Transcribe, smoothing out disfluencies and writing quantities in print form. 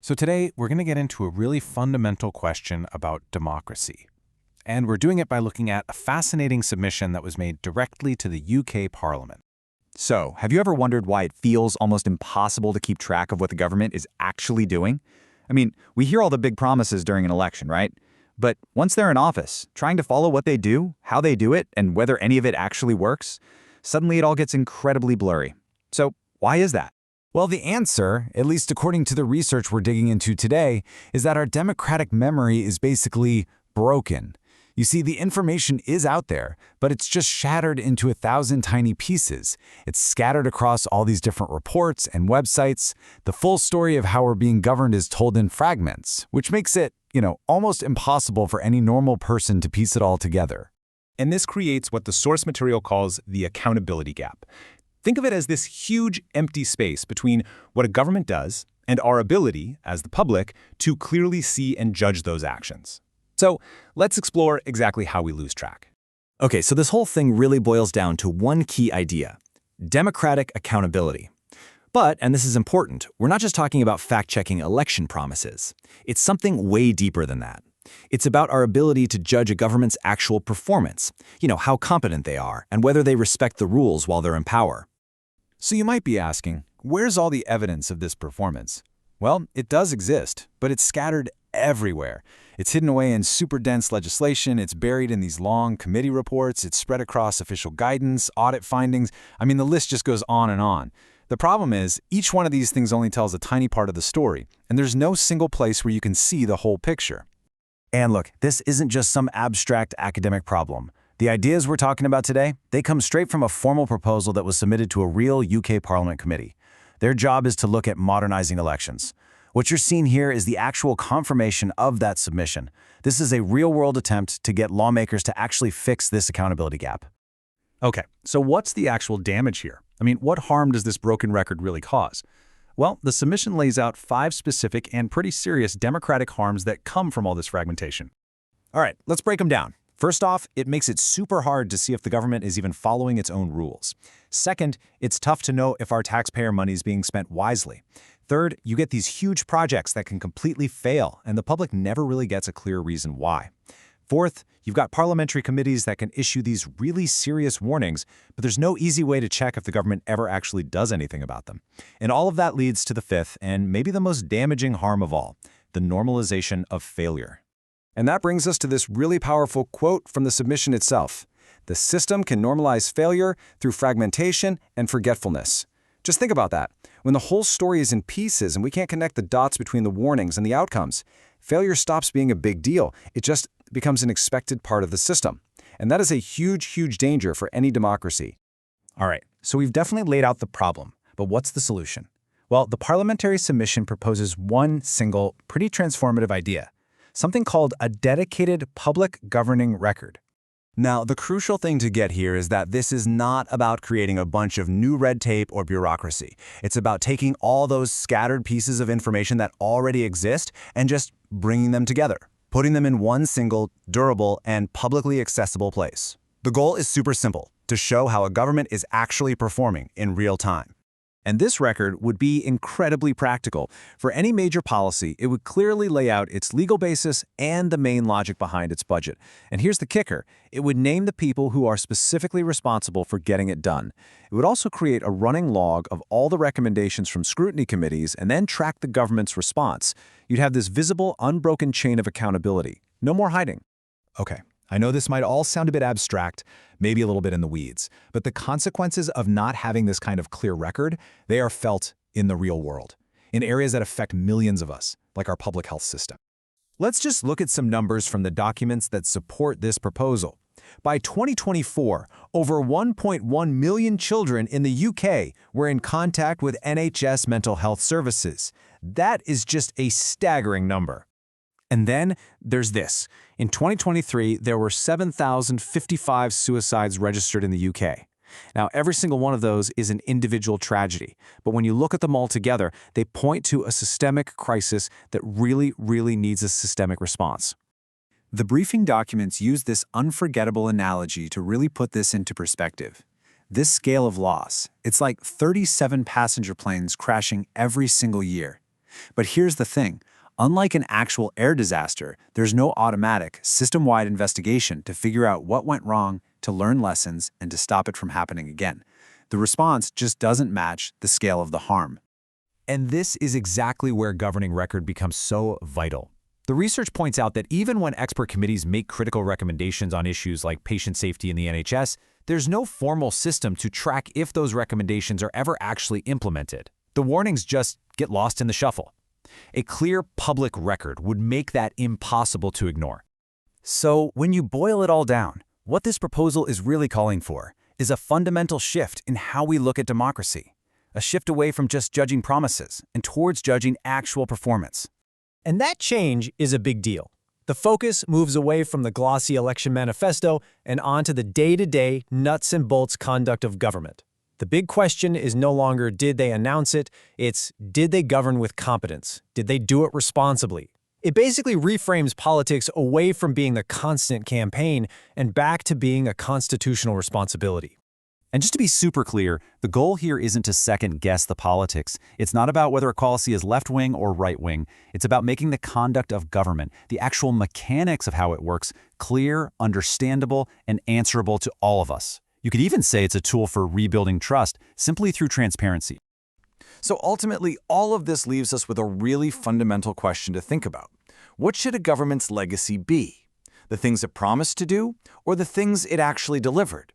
So today, we're going to get into a really fundamental question about democracy. And we're doing it by looking at a fascinating submission that was made directly to the UK Parliament. So, have you ever wondered why it feels almost impossible to keep track of what the government is actually doing? I mean, we hear all the big promises during an election, right? But once they're in office, trying to follow what they do, how they do it, and whether any of it actually works, suddenly it all gets incredibly blurry. So, why is that? Well, the answer, at least according to the research we're digging into today, is that our democratic memory is basically broken. You see, the information is out there, but it's just shattered into 1,000 tiny pieces. It's scattered across all these different reports and websites. The full story of how we're being governed is told in fragments, which makes it, almost impossible for any normal person to piece it all together. And this creates what the source material calls the accountability gap. Think of it as this huge empty space between what a government does and our ability, as the public, to clearly see and judge those actions. So let's explore exactly how we lose track. Okay, so this whole thing really boils down to one key idea: democratic accountability. But, and this is important, we're not just talking about fact-checking election promises. It's something way deeper than that. It's about our ability to judge a government's actual performance, how competent they are, and whether they respect the rules while they're in power. So you might be asking, where's all the evidence of this performance? Well, it does exist, but it's scattered everywhere. It's hidden away in super dense legislation, it's buried in these long committee reports, it's spread across official guidance, audit findings. I mean, the list just goes on and on. The problem is, each one of these things only tells a tiny part of the story, and there's no single place where you can see the whole picture. And look, this isn't just some abstract academic problem. The ideas we're talking about today, they come straight from a formal proposal that was submitted to a real UK Parliament committee. Their job is to look at modernizing elections. What you're seeing here is the actual confirmation of that submission. This is a real-world attempt to get lawmakers to actually fix this accountability gap. Okay, so what's the actual damage here? I mean, what harm does this broken record really cause? Well, the submission lays out 5 specific and pretty serious democratic harms that come from all this fragmentation. All right, let's break them down. First off, it makes it super hard to see if the government is even following its own rules. Second, it's tough to know if our taxpayer money is being spent wisely. Third, you get these huge projects that can completely fail, and the public never really gets a clear reason why. Fourth, you've got parliamentary committees that can issue these really serious warnings, but there's no easy way to check if the government ever actually does anything about them. And all of that leads to the fifth, and maybe the most damaging harm of all, the normalization of failure. And that brings us to this really powerful quote from the submission itself. The system can normalize failure through fragmentation and forgetfulness. Just think about that. When the whole story is in pieces and we can't connect the dots between the warnings and the outcomes, failure stops being a big deal. It just becomes an expected part of the system. And that is a huge, huge danger for any democracy. All right, so we've definitely laid out the problem, but what's the solution? Well, the parliamentary submission proposes one single, pretty transformative idea, something called a dedicated public governing record. Now, the crucial thing to get here is that this is not about creating a bunch of new red tape or bureaucracy. It's about taking all those scattered pieces of information that already exist and just bringing them together, putting them in one single, durable, and publicly accessible place. The goal is super simple, to show how a government is actually performing in real time. And this record would be incredibly practical. For any major policy, it would clearly lay out its legal basis and the main logic behind its budget. And here's the kicker. It would name the people who are specifically responsible for getting it done. It would also create a running log of all the recommendations from scrutiny committees and then track the government's response. You'd have this visible, unbroken chain of accountability. No more hiding. Okay. I know this might all sound a bit abstract, maybe a little bit in the weeds, but the consequences of not having this kind of clear record, they are felt in the real world, in areas that affect millions of us, like our public health system. Let's just look at some numbers from the documents that support this proposal. By 2024, over 1.1 million children in the UK were in contact with NHS mental health services. That is just a staggering number. And then there's this. In 2023, there were 7,055 suicides registered in the UK. Now, every single one of those is an individual tragedy, but when you look at them all together, they point to a systemic crisis that really, really needs a systemic response. The briefing documents use this unforgettable analogy to really put this into perspective. This scale of loss, it's like 37 passenger planes crashing every single year. But here's the thing. Unlike an actual air disaster, there's no automatic, system-wide investigation to figure out what went wrong, to learn lessons, and to stop it from happening again. The response just doesn't match the scale of the harm. And this is exactly where governing record becomes so vital. The research points out that even when expert committees make critical recommendations on issues like patient safety in the NHS, there's no formal system to track if those recommendations are ever actually implemented. The warnings just get lost in the shuffle. A clear public record would make that impossible to ignore. So, when you boil it all down, what this proposal is really calling for is a fundamental shift in how we look at democracy. A shift away from just judging promises and towards judging actual performance. And that change is a big deal. The focus moves away from the glossy election manifesto and onto the day-to-day nuts and bolts conduct of government. The big question is no longer did they announce it, it's did they govern with competence? Did they do it responsibly? It basically reframes politics away from being the constant campaign and back to being a constitutional responsibility. And just to be super clear, the goal here isn't to second-guess the politics. It's not about whether a policy is left-wing or right-wing. It's about making the conduct of government, the actual mechanics of how it works, clear, understandable, and answerable to all of us. You could even say it's a tool for rebuilding trust, simply through transparency. So ultimately, all of this leaves us with a really fundamental question to think about. What should a government's legacy be? The things it promised to do, or the things it actually delivered?